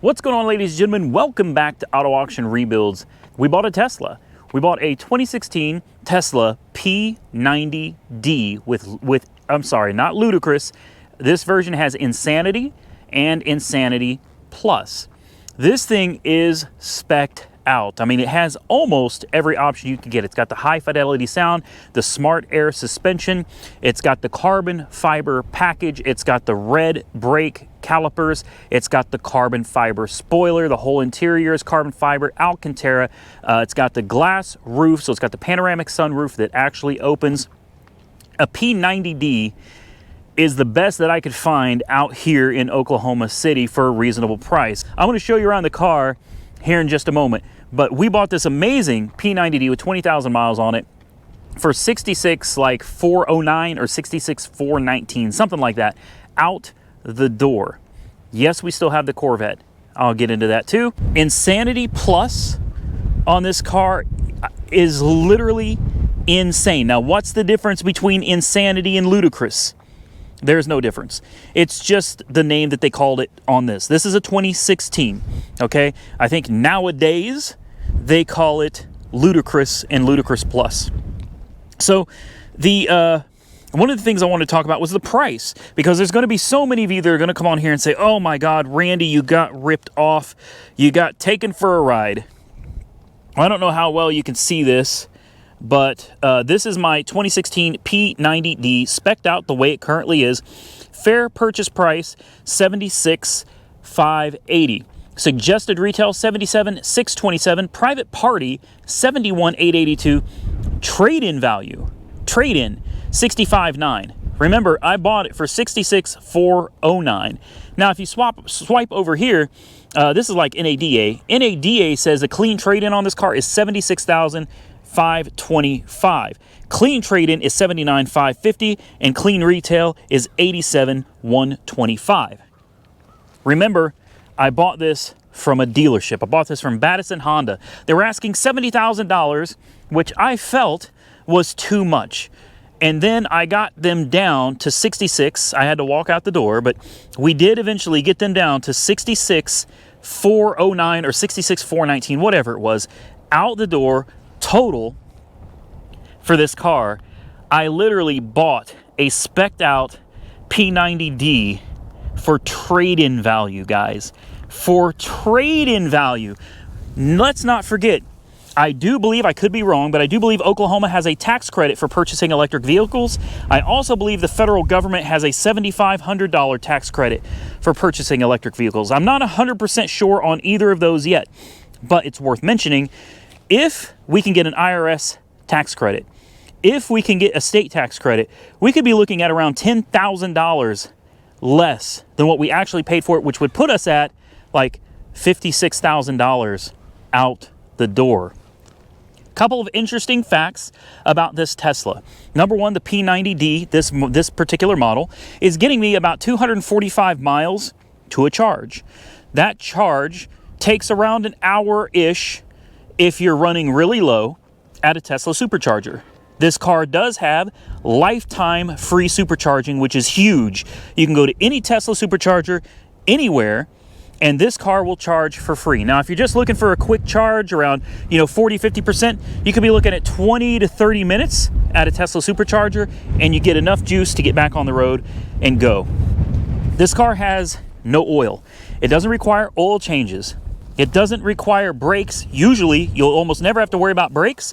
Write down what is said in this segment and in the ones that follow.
What's going on, ladies and gentlemen? Welcome back to Auto Auction Rebuilds. We bought a Tesla. We bought a 2016 Tesla P90D with I'm sorry, not Ludicrous. This version has Insanity and Insanity Plus. This thing is spec'd out. I mean, it has almost every option you can get. It's got the high fidelity sound, the smart air suspension, it's got the carbon fiber package, it's got the red brake calipers, it's got the carbon fiber spoiler, the whole interior is carbon fiber, Alcantara, it's got the glass roof, so it's got the panoramic sunroof that actually opens. A P90D is the best that I could find out here in Oklahoma City for a reasonable price. I'm going to show you around the car here in just a moment, but we bought this amazing P90D with 20,000 miles on it for $66,409 or $66,419, something like that, out the door. Yes, we still have the Corvette. I'll get into that too. Insanity Plus on this car is literally insane. Now, what's the difference between Insanity and Ludicrous? There's no difference. It's just the name that they called it on this. This is a 2016, okay? I think nowadays they call it Ludicrous and Ludicrous Plus. So the one of the things I wanted to talk about was the price, because there's going to be so many of you that are going to come on here and say, oh my God, Randy, you got ripped off. You got taken for a ride. I don't know how well you can see this, but this is my 2016 P90D, spec'd out the way it currently is. Fair purchase price, $76,580. Suggested retail, $77,627. Private party, $71,882. Trade-in value, trade-in, $65,900. Remember, I bought it for $66,409. Now, if you swipe over here, this is like NADA. NADA says a clean trade-in on this car is $76,525. Clean trade-in is $79,550, and clean retail is $87,125. Remember, I bought this from a dealership. I bought this from Battison Honda. They were asking $70,000, which I felt was too much. And then I got them down to 66. I had to walk out the door, but we did eventually get them down to 66,409 or 66,419, whatever it was, out the door. Total for this car, I literally bought a spec'd out P90D for trade-in value, guys. For trade-in value. Let's not forget, I do believe, I could be wrong, but I do believe Oklahoma has a tax credit for purchasing electric vehicles. I also believe the federal government has a $7,500 tax credit for purchasing electric vehicles. I'm not 100% sure on either of those yet, but it's worth mentioning. If we can get an IRS tax credit, if we can get a state tax credit, we could be looking at around $10,000 less than what we actually paid for it, which would put us at like $56,000 out the door. Couple of interesting facts about this Tesla. Number one, the P90D, this particular model, is getting me about 245 miles to a charge. That charge takes around an hour-ish if you're running really low at a Tesla Supercharger. This car does have lifetime free supercharging, which is huge. You can go to any Tesla Supercharger anywhere, and this car will charge for free. Now, if you're just looking for a quick charge around, 40, 50%, you could be looking at 20 to 30 minutes at a Tesla Supercharger, and you get enough juice to get back on the road and go. This car has no oil. It doesn't require oil changes. It doesn't require brakes. Usually, you'll almost never have to worry about brakes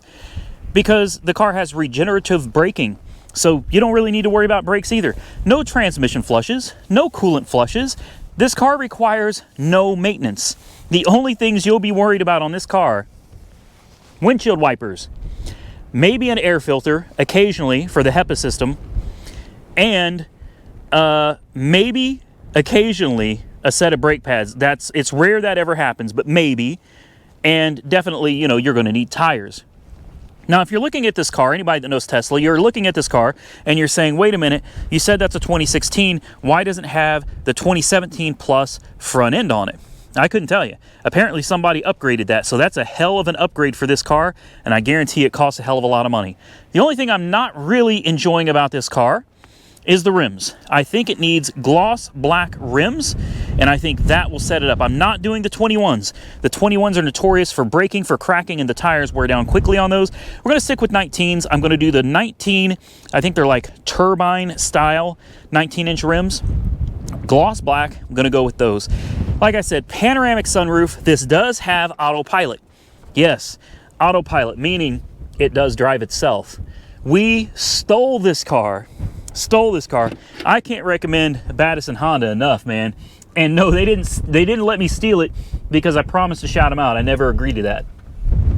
because the car has regenerative braking. So you don't really need to worry about brakes either. No transmission flushes, no coolant flushes. This car requires no maintenance. The only things you'll be worried about on this car, windshield wipers, maybe an air filter occasionally for the HEPA system, and maybe occasionally a set of brake pads. It's rare that ever happens, but maybe. And definitely, you're going to need tires. Now, if you're looking at this car, anybody that knows Tesla, you're looking at this car and you're saying, wait a minute, you said that's a 2016. Why doesn't it have the 2017 Plus front end on it? I couldn't tell you. Apparently somebody upgraded that, so that's a hell of an upgrade for this car, and I guarantee it costs a hell of a lot of money. The only thing I'm not really enjoying about this car is the rims. I think it needs gloss black rims, and I think that will set it up. I'm not doing the 21s. The 21s are notorious for breaking, for cracking, and the tires wear down quickly on those. We're going to stick with 19s. I'm going to do the 19, I think they're like turbine style 19-inch rims. Gloss black, I'm going to go with those. Like I said, panoramic sunroof. This does have autopilot. Yes, autopilot, meaning it does drive itself. We stole this car. I can't recommend Baddis and Honda enough, man. And no, they didn't let me steal it because I promised to shout them out. I never agreed to that.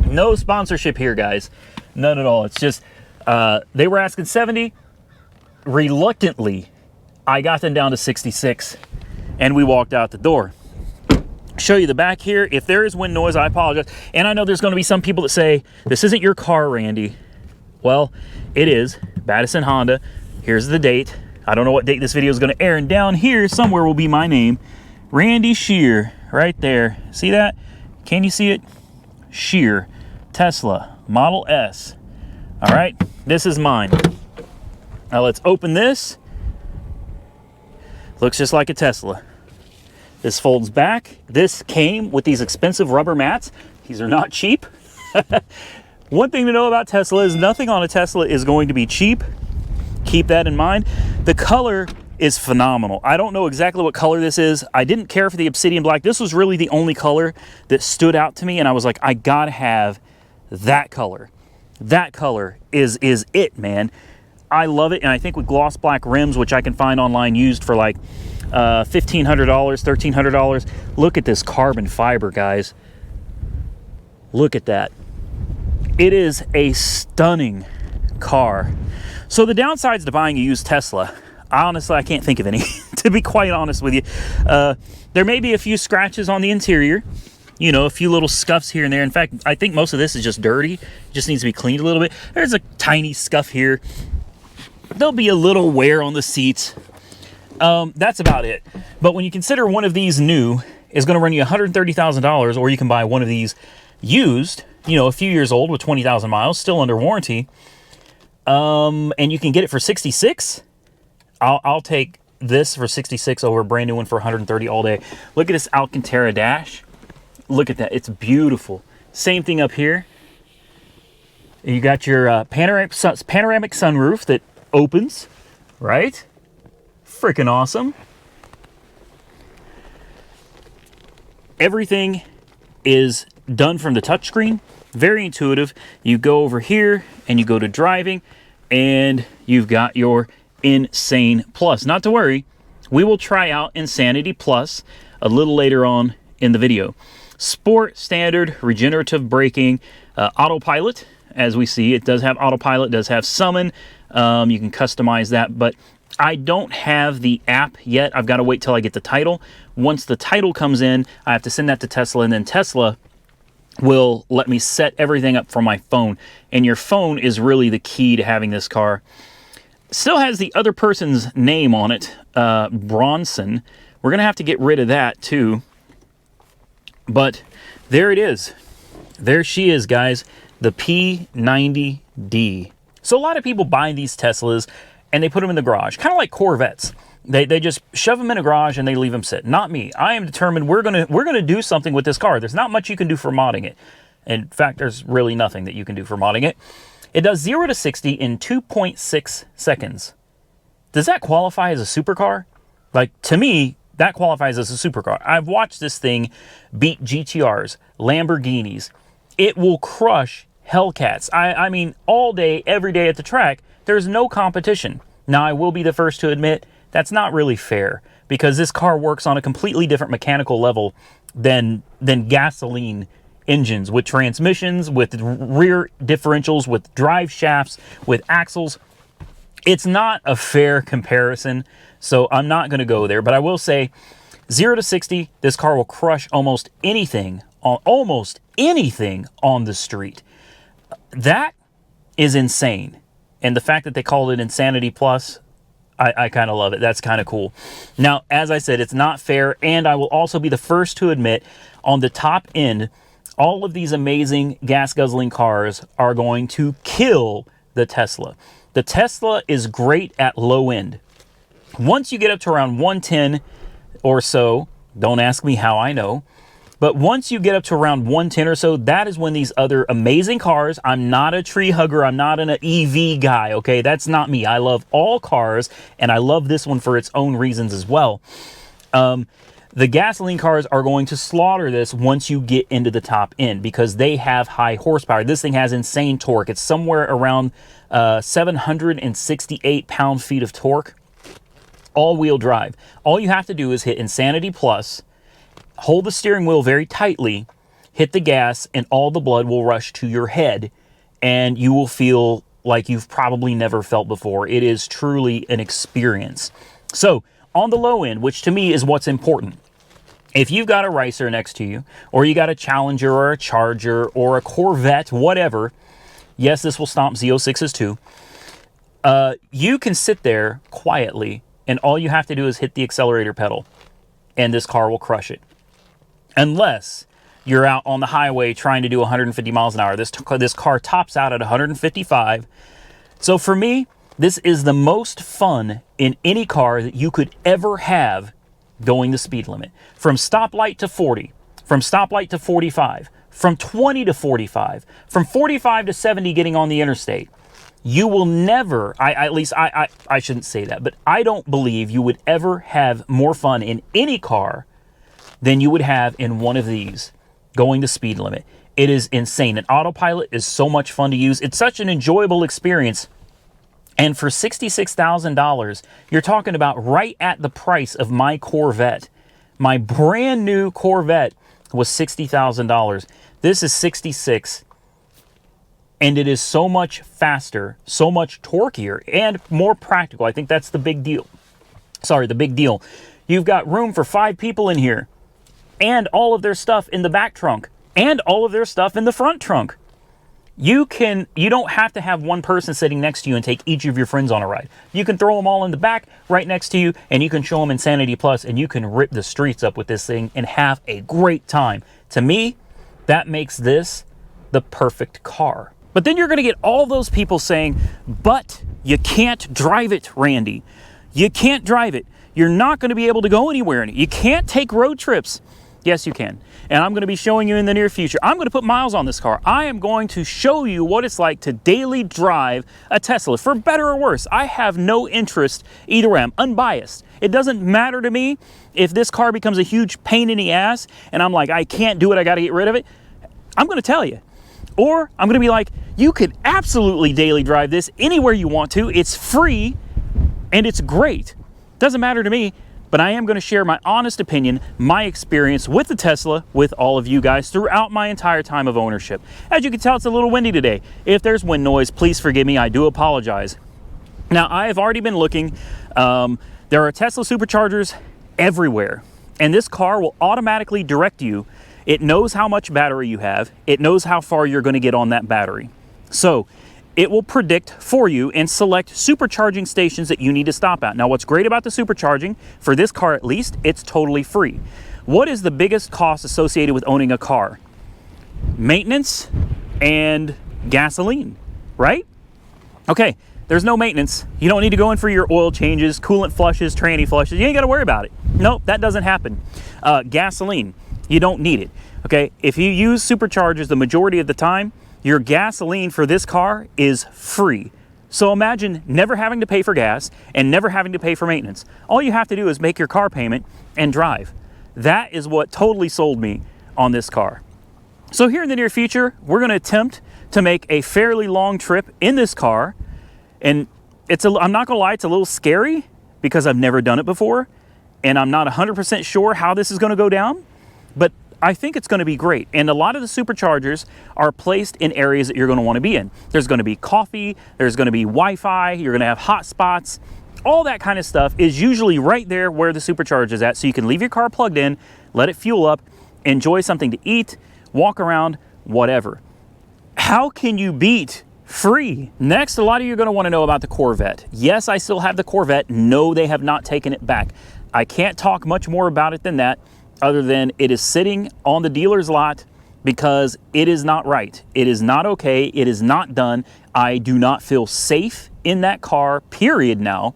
No sponsorship here, guys. None at all. It's just they were asking 70. Reluctantly, I got them down to 66, and we walked out the door. Show you the back here. If there is wind noise, I apologize. And I know there's going to be some people that say, this isn't your car, Randy. Well, it is. Baddis and Honda. Here's the date. I don't know what date this video is going to air. And down here somewhere will be my name. Randy Shear. Right there. See that? Can you see it? Shear. Tesla Model S. All right. This is mine. Now let's open this. Looks just like a Tesla. This folds back. This came with these expensive rubber mats. These are not cheap. One thing to know about Tesla is nothing on a Tesla is going to be cheap. Keep that in mind. The color is phenomenal. I don't know exactly what color this is. I didn't care for the obsidian black. This was really the only color that stood out to me, and I was like, I gotta have that color. That color is it, man. I love it, and I think with gloss black rims, which I can find online used for like $1,500, $1,300. Look at this carbon fiber, guys. Look at that. It is a stunning car. So the downsides to buying a used Tesla, honestly, I can't think of any, to be quite honest with you. There may be a few scratches on the interior, you know, a few little scuffs here and there. In fact, I think most of this is just dirty. It just needs to be cleaned a little bit. There's a tiny scuff here. There'll be a little wear on the seats. That's about it. But when you consider one of these new is going to run you $130,000, or you can buy one of these used, you know, a few years old with 20,000 miles, still under warranty, and you can get it for 66. I'll take this for 66 over a brand new one for 130 all day. Look at this Alcantara dash. Look at that. It's beautiful. Same thing up here. You got your panoramic sunroof that opens, right? Freaking awesome. Everything is done from the touchscreen. Very intuitive. You go over here and you go to driving, and you've got your Insane Plus. Not to worry, we will try out Insanity Plus a little later on in the video. Sport, standard, regenerative braking, autopilot. As we see, it does have autopilot, does have summon. You can customize that, but I don't have the app yet. I've got to wait till I get the title. Once the title comes in, I have to send that to Tesla, and then Tesla will let me set everything up from my phone. And your phone is really the key to having this car. Still has the other person's name on it, Bronson. We're going to have to get rid of that too. But there it is. There she is, guys. The P90D. So a lot of people buy these Teslas and they put them in the garage, kind of like Corvettes. They just shove them in a garage and they leave them sit. Not me. I am determined we're gonna do something with this car. There's not much you can do for modding it. In fact, there's really nothing that you can do for modding it. It does 0 to 60 in 2.6 seconds. Does that qualify as a supercar? Like, to me, that qualifies as a supercar. I've watched this thing beat GTRs, Lamborghinis. It will crush Hellcats. I mean, all day, every day at the track, there's no competition. Now, I will be the first to admit that's not really fair, because this car works on a completely different mechanical level than gasoline engines, with transmissions, with rear differentials, with drive shafts, with axles. It's not a fair comparison, so I'm not going to go there. But I will say, 0 to 60, this car will crush almost anything on the street. That is insane. And the fact that they called it Insanity Plus, I kind of love it. That's kind of cool. Now, as I said, it's not fair, and I will also be the first to admit, on the top end, all of these amazing gas-guzzling cars are going to kill the Tesla. The Tesla is great at low end. Once you get up to around 110 or so, don't ask me how I know, but once you get up to around 110 or so, that is when these other amazing cars, I'm not a tree hugger, I'm not an EV guy, okay? That's not me. I love all cars, and I love this one for its own reasons as well. The gasoline cars are going to slaughter this once you get into the top end because they have high horsepower. This thing has insane torque. It's somewhere around 768 pound-feet of torque, all-wheel drive. All you have to do is hit Insanity Plus, hold the steering wheel very tightly, hit the gas, and all the blood will rush to your head, and you will feel like you've probably never felt before. It is truly an experience. So, on the low end, which to me is what's important, if you've got a Racer next to you, or you got a Challenger or a Charger or a Corvette, whatever, yes, this will stomp Z06s too, you can sit there quietly, and all you have to do is hit the accelerator pedal, and this car will crush it. Unless you're out on the highway trying to do 150 miles an hour. This car tops out at 155. So for me, this is the most fun in any car that you could ever have going the speed limit. From stoplight to 40, from stoplight to 45, from 20 to 45, from 45 to 70 getting on the interstate. You will never, at least I shouldn't say that, but I don't believe you would ever have more fun in any car than you would have in one of these going the speed limit. It is insane. And AutoPilot is so much fun to use. It's such an enjoyable experience. And for $66,000, you're talking about right at the price of my Corvette. My brand new Corvette was $60,000. This is $66,000. And it is so much faster, so much torquier, and more practical. I think that's the big deal. Sorry, the big deal. You've got room for 5 people in here, and all of their stuff in the back trunk, and all of their stuff in the front trunk. You don't have to have one person sitting next to you and take each of your friends on a ride. You can throw them all in the back right next to you, and you can show them Insanity Plus, and you can rip the streets up with this thing and have a great time. To me, that makes this the perfect car. But then you're going to get all those people saying, but you can't drive it, Randy. You can't drive it. You're not going to be able to go anywhere in it. You can't take road trips. Yes, you can. And I'm going to be showing you in the near future. I'm going to put miles on this car. I am going to show you what it's like to daily drive a Tesla, for better or worse. I have no interest either way. I'm unbiased. It doesn't matter to me if this car becomes a huge pain in the ass and I'm like, I can't do it, I got to get rid of it. I'm going to tell you. Or I'm going to be like, you could absolutely daily drive this anywhere you want to. It's free and it's great. Doesn't matter to me. But I am going to share my honest opinion, my experience with the Tesla with all of you guys throughout my entire time of ownership. As you can tell, it's a little windy today. If there's wind noise, please forgive me. I do apologize. Now, I have already been looking. There are Tesla Superchargers everywhere. And this car will automatically direct you. It knows how much battery you have. It knows how far you're going to get on that battery. So it will predict for you and select supercharging stations that you need to stop at. Now, what's great about the supercharging, for this car at least, it's totally free. What is the biggest cost associated with owning a car? Maintenance and gasoline, right? Okay, there's no maintenance. You don't need to go in for your oil changes, coolant flushes, tranny flushes. You ain't got to worry about it. Nope, that doesn't happen. Gasoline, you don't need it. Okay, if you use superchargers the majority of the time, your gasoline for this car is free. So imagine never having to pay for gas and never having to pay for maintenance. All you have to do is make your car payment and drive. That is what totally sold me on this car. So here in the near future, we're going to attempt to make a fairly long trip in this car. And I'm not going to lie, it's a little scary because I've never done it before. And I'm not 100% sure how this is going to go down. But I think it's going to be great. And a lot of the superchargers are placed in areas that you're going to want to be in. There's going to be coffee, there's going to be Wi-Fi, you're going to have hot spots. All that kind of stuff is usually right there where the supercharger is at. So you can leave your car plugged in, let it fuel up, enjoy something to eat, walk around, whatever. How can you beat free? Next, a lot of you are going to want to know about the Corvette. Yes, I still have the Corvette. No, they have not taken it back. I can't talk much more about it than that, other than it is sitting on the dealer's lot because it is not right. It is not okay. It is not done. I do not feel safe in that car, period, now.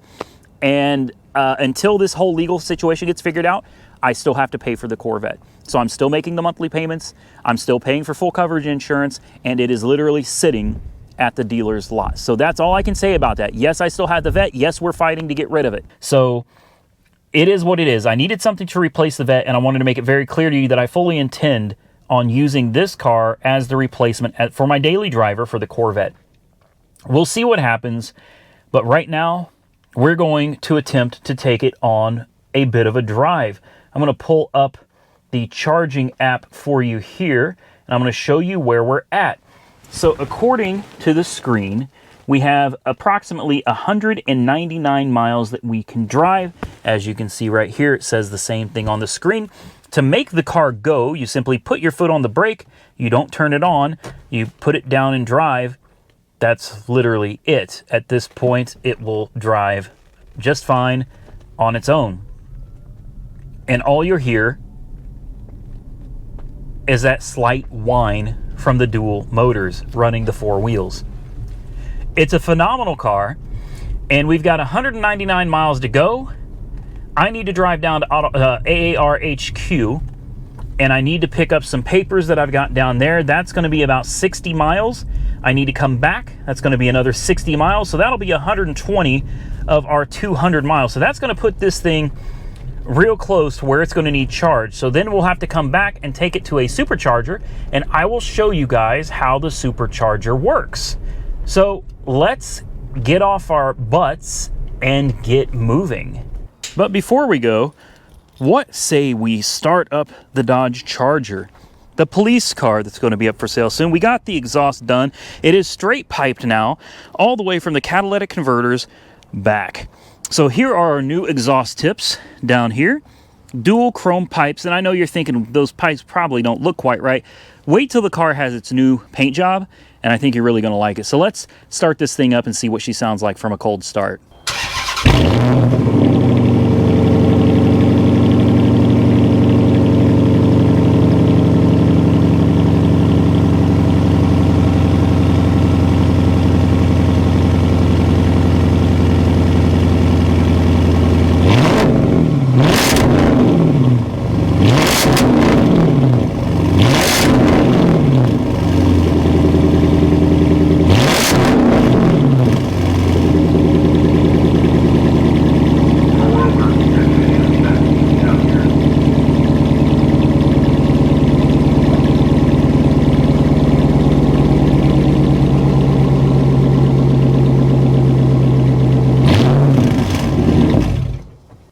And until this whole legal situation gets figured out, I still have to pay for the Corvette. So I'm still making the monthly payments, I'm still paying for full coverage insurance, and it is literally sitting at the dealer's lot. So that's all I can say about that. Yes, I still have the Vette. Yes, we're fighting to get rid of it. So it is what it is. I needed something to replace the Vette, and I wanted to make it very clear to you that I fully intend on using this car as the replacement for my daily driver for the Corvette. We'll see what happens, but right now we're going to attempt to take it on a bit of a drive. I'm going to pull up the charging app for you here, and I'm going to show you where we're at. So according to the screen, we have approximately 199 miles that we can drive. As you can see right here, it says the same thing on the screen. To make the car go, you simply put your foot on the brake, you don't turn it on, you put it down and drive. That's literally it. At this point, it will drive just fine on its own. And all you'll hear is that slight whine from the dual motors running the four wheels. It's a phenomenal car, and we've got 199 miles to go. I need to drive down to AAR HQ, and I need to pick up some papers that I've got down there. That's going to be about 60 miles. I need to come back. That's going to be another 60 miles. So that'll be 120 of our 200 miles. So that's going to put this thing real close to where it's going to need charge. So then we'll have to come back and take it to a supercharger, and I will show you guys how the supercharger works. So let's get off our butts and get moving. But before we go, what say we start up the Dodge Charger, the police car that's going to be up for sale soon. We got the exhaust done. It is straight piped now, all the way from the catalytic converters back. So here are our new exhaust tips down here. Dual chrome pipes, and I know you're thinking those pipes probably don't look quite right. Wait till the car has its new paint job, and I think you're really going to like it. So let's start this thing up and see what she sounds like from a cold start.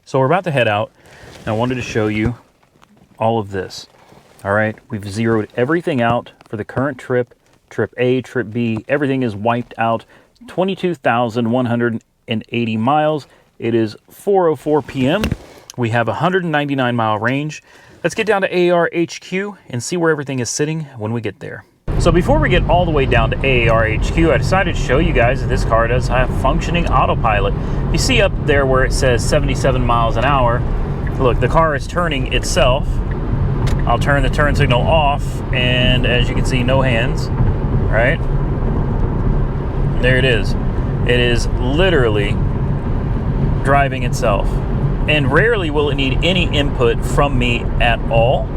So we're about to head out, and I wanted to show you all of this. All right, we've zeroed everything out for the current trip, trip A, trip B. Everything is wiped out. 22,180 miles. It is 4:04 p.m. We have a 199 mile range. Let's get down to AAR HQ and see where everything is sitting when we get there. So before we get all the way down to AAR HQ, I decided to show you guys that this car does have functioning autopilot. You see up there where it says 77 miles an hour. Look, the car is turning itself. I'll turn the turn signal off, and as you can see, no hands, right? There it is. It is literally driving itself. And rarely will it need any input from me at all.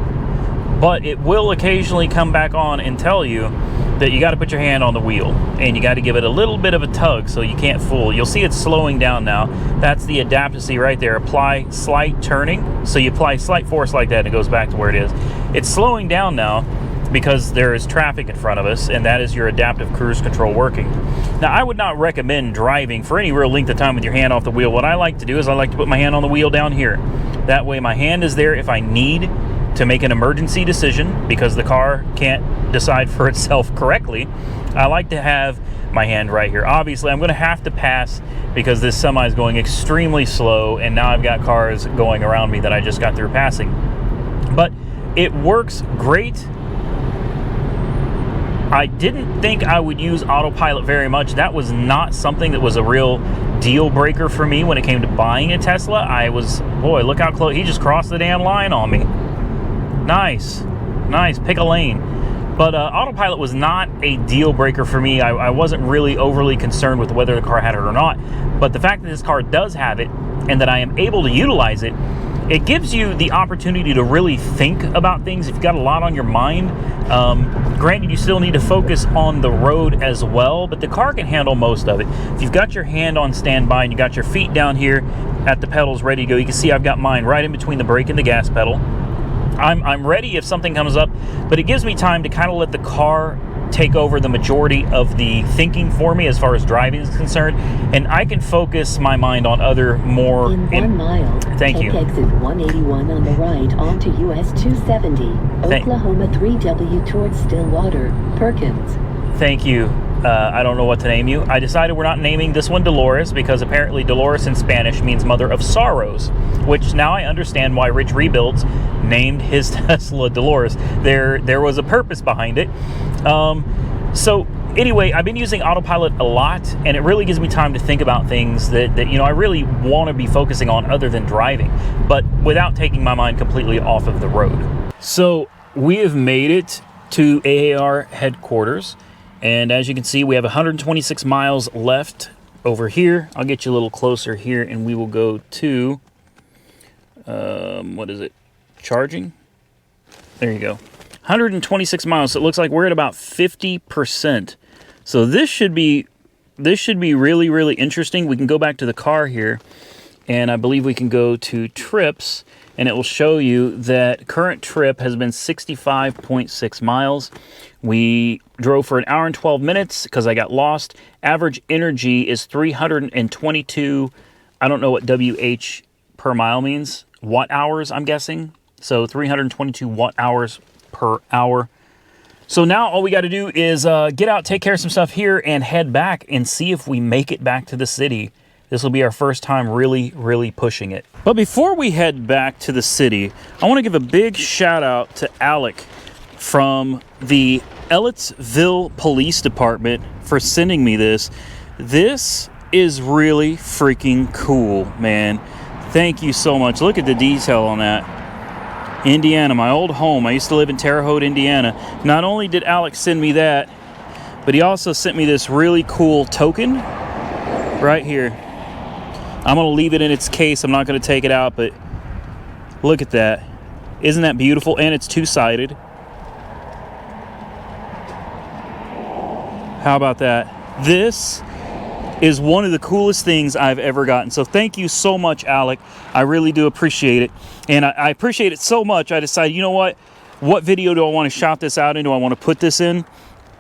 But it will occasionally come back on and tell you that you got to put your hand on the wheel and you got to give it a little bit of a tug so you can't fool. You'll see it's slowing down now. That's the adaptive right there. Apply slight turning. So you apply slight force like that and it goes back to where it is. It's slowing down now because there is traffic in front of us, and that is your adaptive cruise control working. Now, I would not recommend driving for any real length of time with your hand off the wheel. What I like to do is I like to put my hand on the wheel down here. That way my hand is there if I need to make an emergency decision because the car can't decide for itself correctly. I like to have my hand right here. Obviously, I'm going to have to pass because this semi is going extremely slow, and now I've got cars going around me that I just got through passing. But it works great. I didn't think I would use autopilot very much. That was not something that was a real deal breaker for me when it came to buying a Tesla. Boy, look how close. He just crossed the damn line on me. Nice, pick a lane. But autopilot was not a deal breaker for me. I wasn't really overly concerned with whether the car had it or not. But the fact that this car does have it and that I am able to utilize it, it gives you the opportunity to really think about things if you've got a lot on your mind. Granted, you still need to focus on the road as well, but the car can handle most of it. If you've got your hand on standby and you got your feet down here at the pedals ready to go, you can see I've got mine right in between the brake and the gas pedal. I'm ready if something comes up, but it gives me time to kind of let the car take over the majority of the thinking for me as far as driving is concerned, and I can focus my mind on other more... In 1 mile, thank take you. exit 181 on the right onto US 270, Oklahoma 3W towards Stillwater, Perkins. Thank you. I don't know what to name you. I decided we're not naming this one Dolores because apparently Dolores in Spanish means mother of sorrows, which now I understand why Rich Rebuilds named his Tesla Dolores. There was a purpose behind it. So anyway, I've been using AutoPilot a lot, and it really gives me time to think about things that you know, I really want to be focusing on other than driving, but without taking my mind completely off of the road. So we have made it to AAR headquarters. And as you can see, we have 126 miles left over here. I'll get you a little closer here, and we will go to, what is it? Charging? There you go. 126 miles. So it looks like we're at about 50%. So this should be really, really interesting. We can go back to the car here, and I believe we can go to trips, and it will show you that current trip has been 65.6 miles. We drove for 1 hour and 12 minutes because I got lost. Average energy is 322, I don't know what WH per mile means. Watt hours, I'm guessing. So 322 watt hours per hour. So now all we got to do is get out, take care of some stuff here, and head back and see if we make it back to the city. This will be our first time really, really pushing it. But before we head back to the city, I want to give a big shout out to Alec from the Ellettsville Police Department for sending me this. This is really freaking cool, man. Thank you so much. Look at the detail on that. Indiana, my old home. I used to live in Terre Haute, Indiana. Not only did Alex send me that, but he also sent me this really cool token right here. I'm going to leave it in its case. I'm not going to take it out, but look at that. Isn't that beautiful? And it's two-sided. How about that? This is one of the coolest things I've ever gotten. So thank you so much, Alec. I really do appreciate it. And I appreciate it so much, I decided, you know what? What video do I want to shout this out in? Do I want to put this in?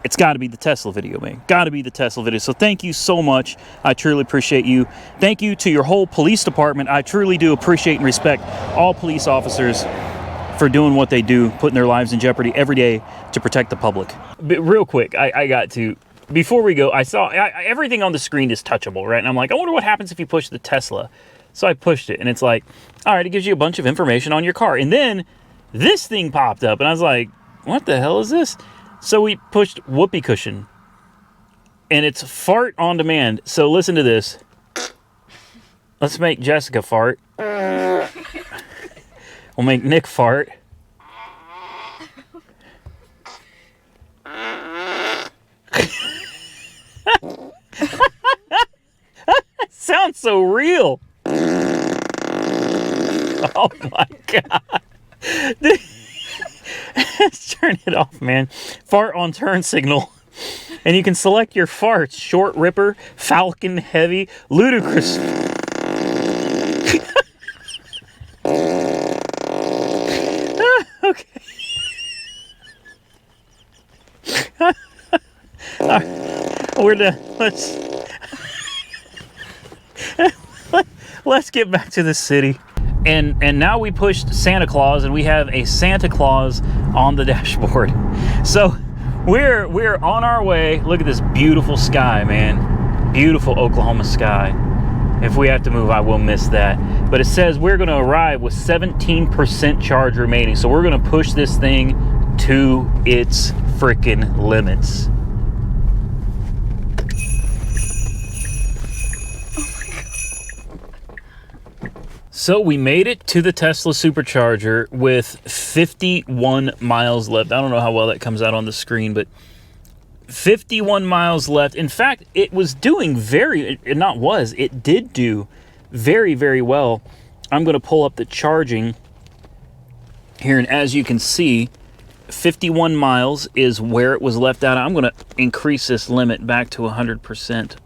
It's got to be the Tesla video, man. Got to be the Tesla video. So thank you so much. I truly appreciate you. Thank you to your whole police department. I truly do appreciate and respect all police officers for doing what they do, putting their lives in jeopardy every day to protect the public. But real quick, I got to... Before we go, I saw everything on the screen is touchable, right? And I'm like, I wonder what happens if you push the Tesla. So I pushed it, and it's like, all right, it gives you a bunch of information on your car. And then this thing popped up, and I was like, what the hell is this? So we pushed whoopee cushion, and it's fart on demand. So listen to this. Let's make Jessica fart. We'll make Nick fart. Sounds so real. Oh my god. Let's turn it off, man. Fart on turn signal. And you can select your farts. Short ripper, falcon, heavy, ludicrous. Okay. We're done. Let's get back to the city. And now we pushed Santa Claus, and we have a Santa Claus on the dashboard. So we're on our way. Look at this beautiful sky, man. Beautiful Oklahoma sky. If we have to move, I will miss that. But it says we're going to arrive with 17% charge remaining. So we're going to push this thing to its freaking limits. So we made it to the Tesla Supercharger with 51 miles left. I don't know how well that comes out on the screen, but 51 miles left. In fact, it was doing it did do very, very well. I'm going to pull up the charging here, and as you can see, 51 miles is where it was left out. I'm going to increase this limit back to 100%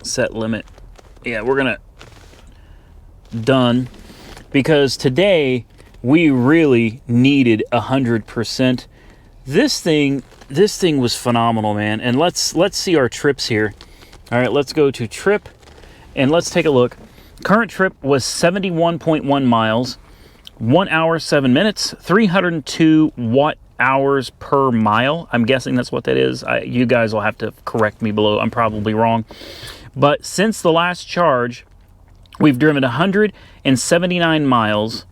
set limit. Yeah, we're going to done, because today we really needed 100%. This thing was phenomenal, man. And let's see our trips here. All right, let's go to trip and let's take a look. Current trip was 71.1 miles, 1 hour, 7 minutes, 302 watt hours per mile. I'm guessing that's what that is. You guys will have to correct me below. I'm probably wrong. But since the last charge, we've driven 179 miles,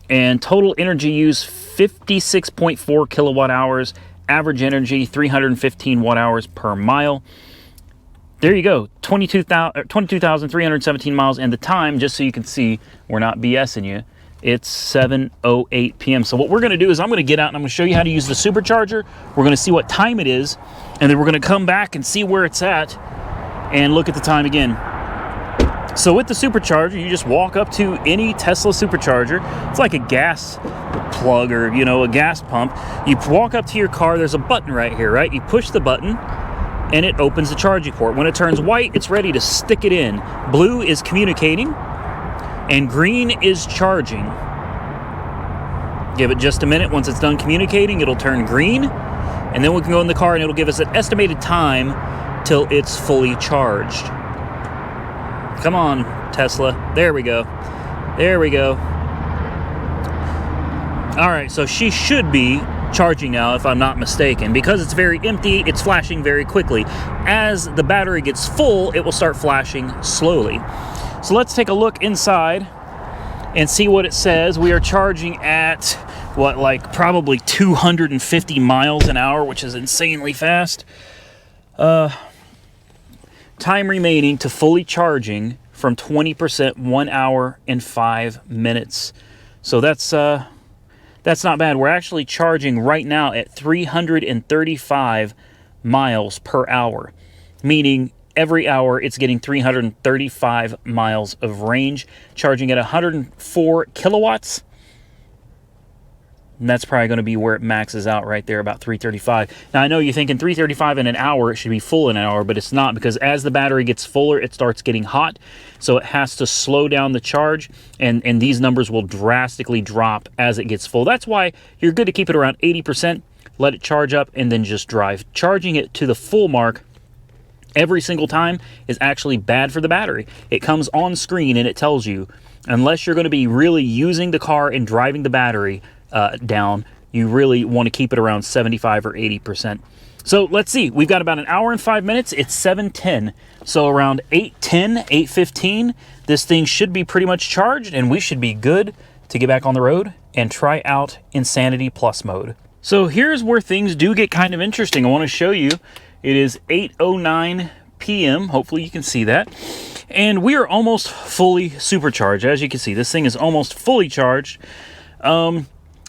and total energy use 56.4 kilowatt hours, average energy 315 watt hours per mile. There you go, 22,317 miles, and the time, just so you can see, we're not BSing you, it's 7:08 p.m. So what we're going to do is I'm going to get out and I'm going to show you how to use the Supercharger. We're going to see what time it is, and then we're going to come back and see where it's at and look at the time again. So with the Supercharger, you just walk up to any Tesla Supercharger. It's like a gas plug or, you know, a gas pump. You walk up to your car, there's a button right here, right? You push the button and it opens the charging port. When it turns white, it's ready to stick it in. Blue is communicating and green is charging. Give it just a minute. Once it's done communicating, it'll turn green, and then we can go in the car and it'll give us an estimated time till it's fully charged. Come on, Tesla. There we go. There we go. All right, so she should be charging now, if I'm not mistaken. Because it's very empty, it's flashing very quickly. As the battery gets full, it will start flashing slowly. So let's take a look inside and see what it says. We are charging at, what, like probably 250 miles an hour, which is insanely fast. Time remaining to fully charging from 20%, 1 hour and 5 minutes. So that's not bad. We're actually charging right now at 335 miles per hour, meaning every hour it's getting 335 miles of range, charging at 104 kilowatts. And that's probably going to be where it maxes out right there, about 335. Now, I know you're thinking 335 in an hour, it should be full in an hour, but it's not, because as the battery gets fuller, it starts getting hot. So it has to slow down the charge, and these numbers will drastically drop as it gets full. That's why you're good to keep it around 80%, let it charge up, and then just drive. Charging it to the full mark every single time is actually bad for the battery. It comes on screen and it tells you, unless you're going to be really using the car and driving the battery down, you really want to keep it around 75 or 80%. So let's see, we've got about an hour and 5 minutes. It's 7:10, so around 8:10, 8:15, this thing should be pretty much charged, and we should be good to get back on the road and try out Insanity Plus mode. So here's where things do get kind of interesting. I want to show you, it is 8:09 p.m. Hopefully you can see that. And we are almost fully supercharged. As you can see, this thing is almost fully charged.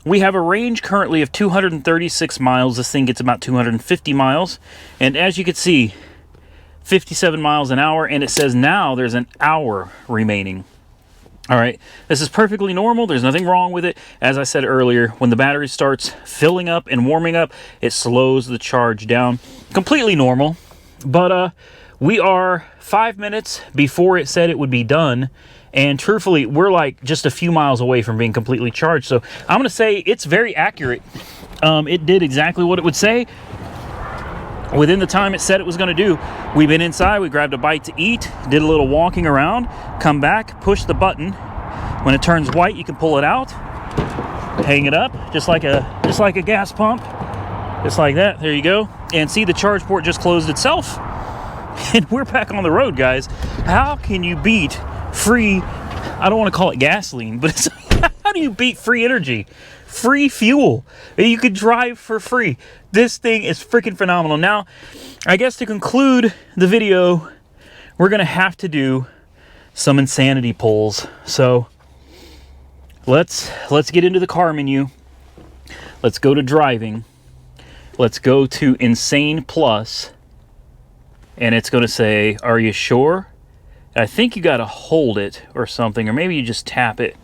We have a range currently of 236 miles. This thing gets about 250 miles. And as you can see, 57 miles an hour. And it says now there's an hour remaining. All right, this is perfectly normal. There's nothing wrong with it. As I said earlier, when the battery starts filling up and warming up, it slows the charge down. Completely normal. But we are 5 minutes before it said it would be done. And truthfully, we're like just a few miles away from being completely charged. So I'm going to say it's very accurate. It did exactly what it would say within the time it said it was going to do. We've been inside, we grabbed a bite to eat, did a little walking around, come back, push the button. When it turns white, you can pull it out, hang it up, just like a gas pump, just like that. There you go. And see, the charge port just closed itself. And we're back on the road, guys. How can you beat free, I don't want to call it gasoline, but it's, how do you beat free energy? Free fuel. You could drive for free. This thing is freaking phenomenal. Now, I guess to conclude the video, we're going to have to do some insanity pulls. So let's get into the car menu. Let's go to driving. Let's go to Insane Plus. And it's going to say, are you sure? I think you got to hold it or something, or maybe you just tap it.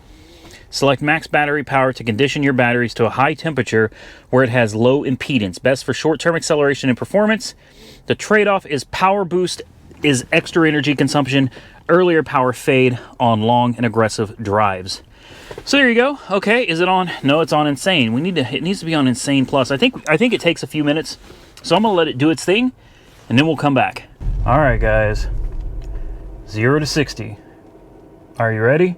Select max battery power to condition your batteries to a high temperature where it has low impedance. Best for short-term acceleration and performance. The trade-off is power boost is extra energy consumption, earlier power fade on long and aggressive drives. So there you go. Okay, is it on? No, it's on Insane. It needs to be on Insane Plus. I think it takes a few minutes, so I'm gonna let it do its thing, and then we'll come back. All right, guys. 0 to 60. Are you ready?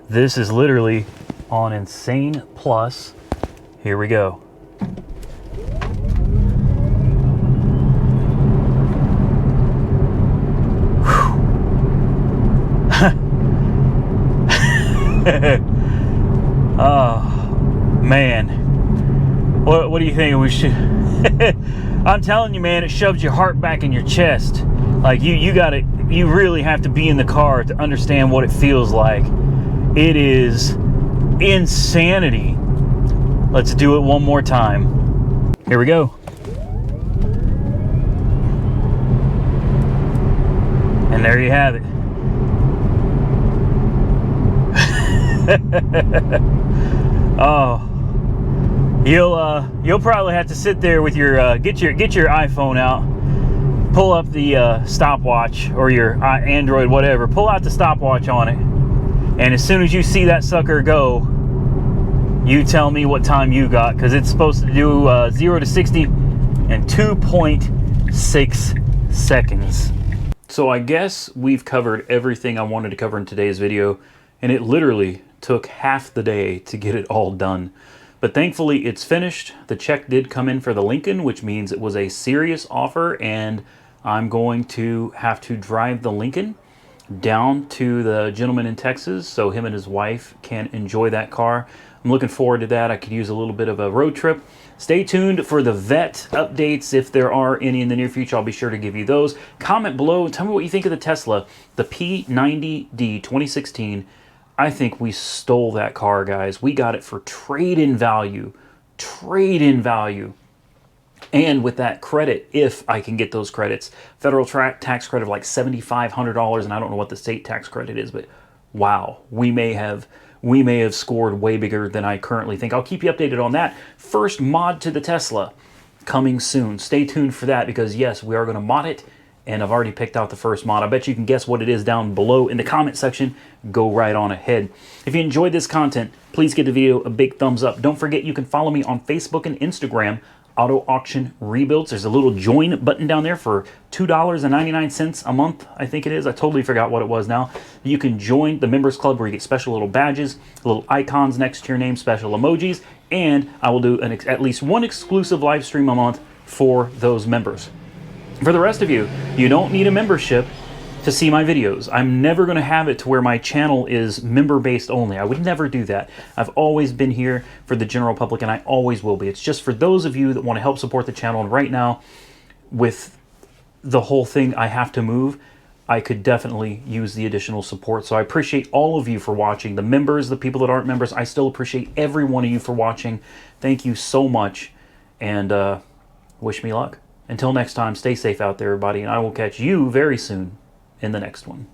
This is literally on Insane Plus. Here we go. Oh man, what do you think we should? I'm telling you, man, it shoves your heart back in your chest. Like you really have to be in the car to understand what it feels like. It is insanity. Let's do it one more time. Here we go. And there you have it. Oh, you'll probably have to sit there with your get your iPhone out, pull up the stopwatch or your Android, whatever. Pull out the stopwatch on it, and as soon as you see that sucker go, you tell me what time you got, because it's supposed to do 0 to 60 in 2.6 seconds. So I guess we've covered everything I wanted to cover in today's video, and it literally took half the day to get it all done. But thankfully it's finished. The check did come in for the Lincoln, which means it was a serious offer, and I'm going to have to drive the Lincoln down to the gentleman in Texas so him and his wife can enjoy that car. I'm looking forward to that. I could use a little bit of a road trip. Stay tuned for the vet updates. If there are any in the near future, I'll be sure to give you those. Comment below and tell me what you think of the Tesla, the P90D 2016. I think we stole that car, guys. We got it for trade-in value. Trade-in value. And with that credit, if I can get those credits, federal tax credit of like $7,500, and I don't know what the state tax credit is, but wow, we may have scored way bigger than I currently think. I'll keep you updated on that. First mod to the Tesla coming soon. Stay tuned for that, because yes, we are going to mod it, and I've already picked out the first mod. I bet you can guess what it is down below in the comment section. Go right on ahead. If you enjoyed this content, please give the video a big thumbs up. Don't forget you can follow me on Facebook and Instagram, Auto Auction Rebuilds. There's a little join button down there for $2.99 a month, I think it is. I totally forgot what it was now. You can join the members club where you get special little badges, little icons next to your name, special emojis, and I will do at least one exclusive live stream a month for those members. For the rest of you, you don't need a membership to see my videos. I'm never going to have it to where my channel is member-based only. I would never do that. I've always been here for the general public, and I always will be. It's just for those of you that want to help support the channel, and right now, with the whole thing I have to move, I could definitely use the additional support. So I appreciate all of you for watching. The members, the people that aren't members, I still appreciate every one of you for watching. Thank you so much, and wish me luck. Until next time, stay safe out there, everybody, and I will catch you very soon in the next one.